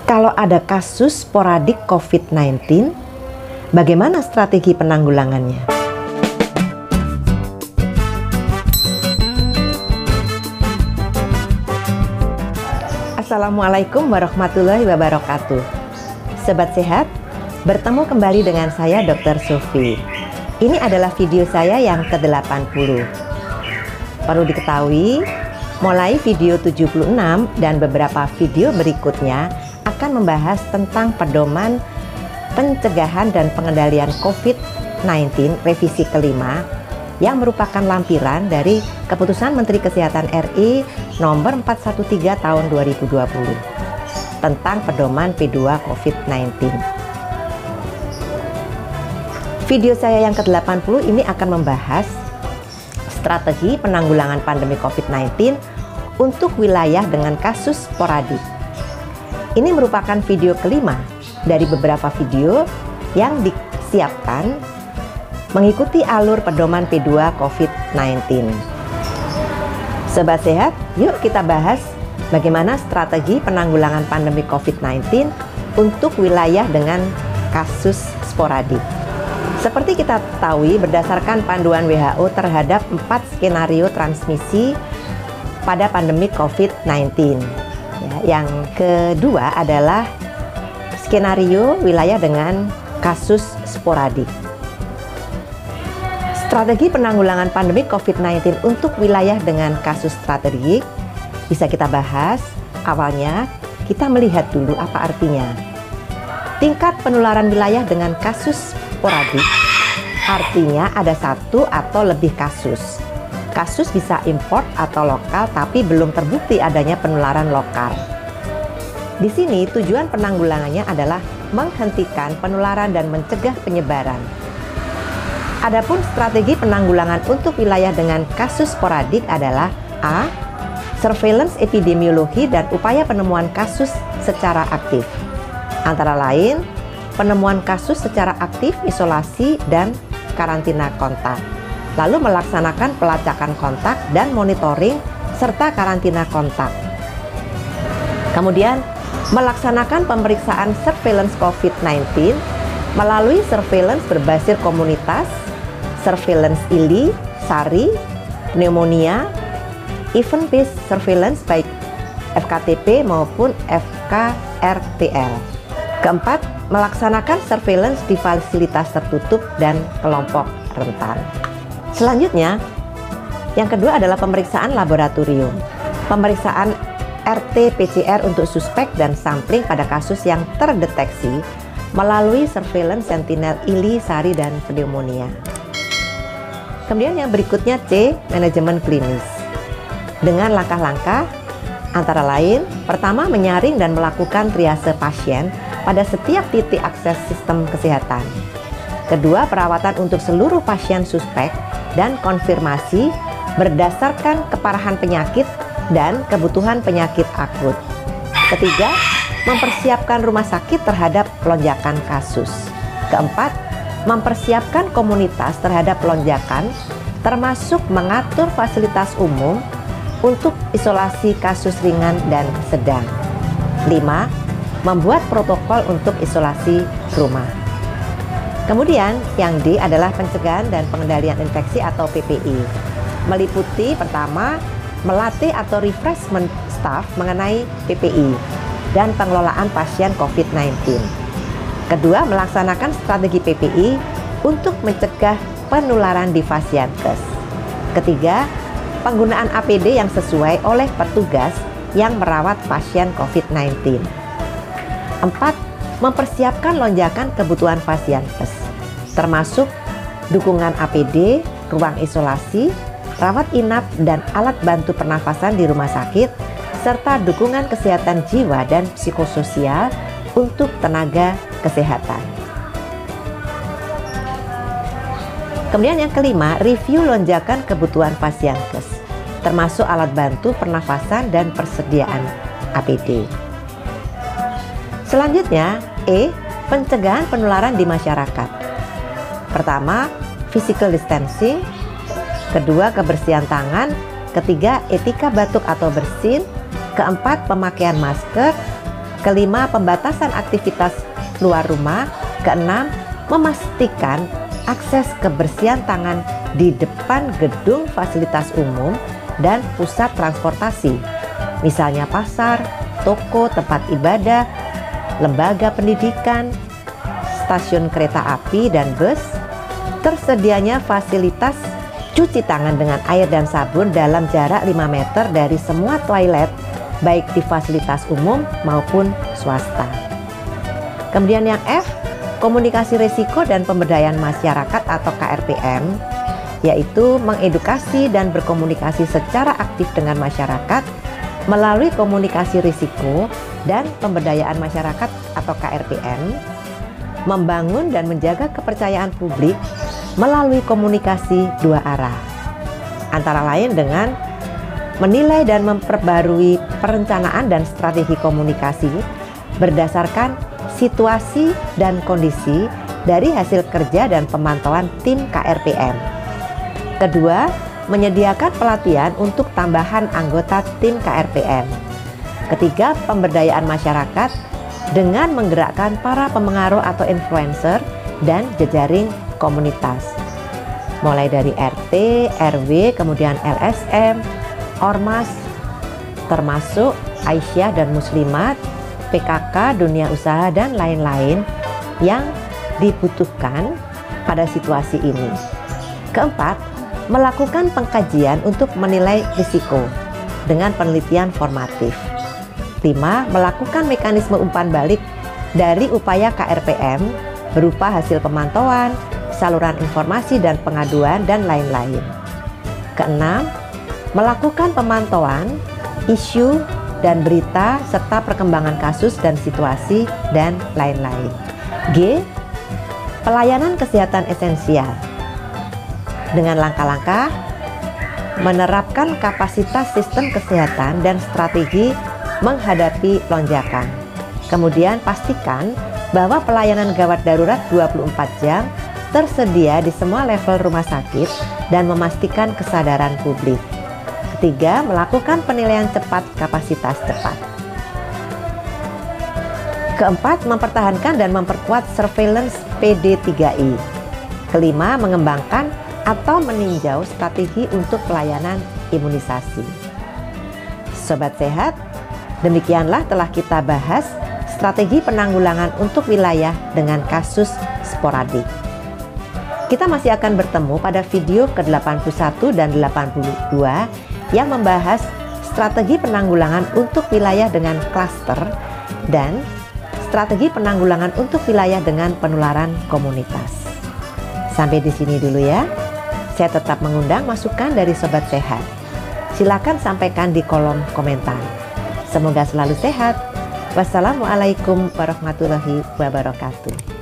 Kalau ada kasus sporadik COVID-19, bagaimana strategi penanggulangannya? Assalamualaikum warahmatullahi wabarakatuh. Sobat sehat, bertemu kembali dengan saya Dr. Sufi. Ini adalah video saya yang ke-80. Perlu diketahui, mulai video 76 dan beberapa video berikutnya akan membahas tentang pedoman pencegahan dan pengendalian COVID-19 revisi kelima yang merupakan lampiran dari Keputusan Menteri Kesehatan RI nomor 413 tahun 2020 tentang pedoman P2 COVID-19. Video saya yang ke-80 ini akan membahas strategi penanggulangan pandemi COVID-19 untuk wilayah dengan kasus sporadik. Ini merupakan video kelima dari beberapa video yang disiapkan mengikuti alur pedoman P2 COVID-19. Sobat sehat, yuk kita bahas bagaimana strategi penanggulangan pandemi COVID-19 untuk wilayah dengan kasus sporadik. Seperti kita ketahui, berdasarkan panduan WHO terhadap 4 skenario transmisi pada pandemi COVID-19. Yang kedua adalah skenario wilayah dengan kasus sporadik. Strategi penanggulangan pandemi COVID-19 untuk wilayah dengan kasus strategik bisa kita bahas. Awalnya kita melihat dulu apa artinya. Tingkat penularan wilayah dengan kasus sporadik artinya ada satu atau lebih kasus. Kasus bisa import atau lokal tapi belum terbukti adanya penularan lokal. Di sini tujuan penanggulangannya adalah menghentikan penularan dan mencegah penyebaran. Adapun strategi penanggulangan untuk wilayah dengan kasus sporadik adalah A. Surveillance epidemiologi dan upaya penemuan kasus secara aktif. Antara lain, penemuan kasus secara aktif, isolasi, dan karantina kontak. Lalu melaksanakan pelacakan kontak dan monitoring serta karantina kontak. Kemudian melaksanakan pemeriksaan surveillance COVID-19 melalui surveillance berbasis komunitas, surveillance ILI, SARI, pneumonia, event-based surveillance baik FKTP maupun FKRTL. Keempat, melaksanakan surveillance di fasilitas tertutup dan kelompok rentan. Selanjutnya, yang kedua adalah pemeriksaan laboratorium. Pemeriksaan RT-PCR untuk suspek dan sampling pada kasus yang terdeteksi melalui surveillance sentinel ILI, SARI, dan pneumonia. Kemudian yang berikutnya C, manajemen klinis. Dengan langkah-langkah antara lain, pertama menyaring dan melakukan triase pasien pada setiap titik akses sistem kesehatan. Kedua, perawatan untuk seluruh pasien suspek dan konfirmasi berdasarkan keparahan penyakit dan kebutuhan penyakit akut. Ketiga, mempersiapkan rumah sakit terhadap lonjakan kasus. Keempat, mempersiapkan komunitas terhadap lonjakan, termasuk mengatur fasilitas umum untuk isolasi kasus ringan dan sedang. 5. Membuat protokol untuk isolasi rumah. Kemudian yang D adalah pencegahan dan pengendalian infeksi atau PPI. Meliputi pertama, melatih atau refreshment staff mengenai PPI dan pengelolaan pasien COVID-19. Kedua, melaksanakan strategi PPI untuk mencegah penularan di Fasiankes. Ketiga, penggunaan APD yang sesuai oleh petugas yang merawat pasien COVID-19. 4. Mempersiapkan lonjakan kebutuhan Fasiankes, termasuk dukungan APD, ruang isolasi, rawat inap, dan alat bantu pernafasan di rumah sakit, serta dukungan kesehatan jiwa dan psikososial untuk tenaga kesehatan. Kemudian yang kelima, review lonjakan kebutuhan Fasiankes, termasuk alat bantu pernafasan dan persediaan APD. Selanjutnya, E. Pencegahan penularan di masyarakat. Pertama, physical distancing. Kedua, kebersihan tangan. Ketiga, etika batuk atau bersin. Keempat, pemakaian masker. Kelima, pembatasan aktivitas luar rumah. Keenam, memastikan akses kebersihan tangan di depan gedung fasilitas umum dan pusat transportasi, misalnya pasar, toko, tempat ibadah, lembaga pendidikan, stasiun kereta api dan bus. Tersedianya fasilitas cuci tangan dengan air dan sabun dalam jarak 5 meter dari semua toilet, baik di fasilitas umum maupun swasta. Kemudian yang F, komunikasi risiko dan pemberdayaan masyarakat atau KRPM, yaitu mengedukasi dan berkomunikasi secara aktif dengan masyarakat melalui komunikasi risiko dan pemberdayaan masyarakat atau KRPM, membangun dan menjaga kepercayaan publik melalui komunikasi dua arah, antara lain dengan menilai dan memperbarui perencanaan dan strategi komunikasi berdasarkan situasi dan kondisi dari hasil kerja dan pemantauan tim KRPM. Kedua, menyediakan pelatihan untuk tambahan anggota tim KRPM. Ketiga, pemberdayaan masyarakat dengan menggerakkan para pemengaruh atau influencer dan jejaring komunitas, mulai dari RT, RW, kemudian LSM, Ormas, termasuk Aisyah dan Muslimat, PKK, dunia usaha, dan lain-lain yang dibutuhkan pada situasi ini. Keempat, melakukan pengkajian untuk menilai risiko dengan penelitian formatif. 5. Melakukan mekanisme umpan balik dari upaya KRPM berupa hasil pemantauan, saluran informasi dan pengaduan, dan lain-lain. Keenam, melakukan pemantauan, isu dan berita serta perkembangan kasus dan situasi, dan lain-lain. G. Pelayanan kesehatan esensial dengan langkah-langkah menerapkan kapasitas sistem kesehatan dan strategi menghadapi lonjakan. Kemudian pastikan bahwa pelayanan gawat darurat 24 jam tersedia di semua level rumah sakit dan memastikan kesadaran publik. Ketiga, melakukan penilaian cepat kapasitas cepat. Keempat, mempertahankan dan memperkuat surveillance PD3I. Kelima, mengembangkan atau meninjau strategi untuk pelayanan imunisasi. Sobat Sehat, demikianlah telah kita bahas strategi penanggulangan untuk wilayah dengan kasus sporadik. Kita masih akan bertemu pada video ke-81 dan 82 yang membahas strategi penanggulangan untuk wilayah dengan klaster dan strategi penanggulangan untuk wilayah dengan penularan komunitas. Sampai di sini dulu ya. Saya tetap mengundang masukan dari Sobat Sehat. Silakan sampaikan di kolom komentar. Semoga selalu sehat. Wassalamualaikum warahmatullahi wabarakatuh.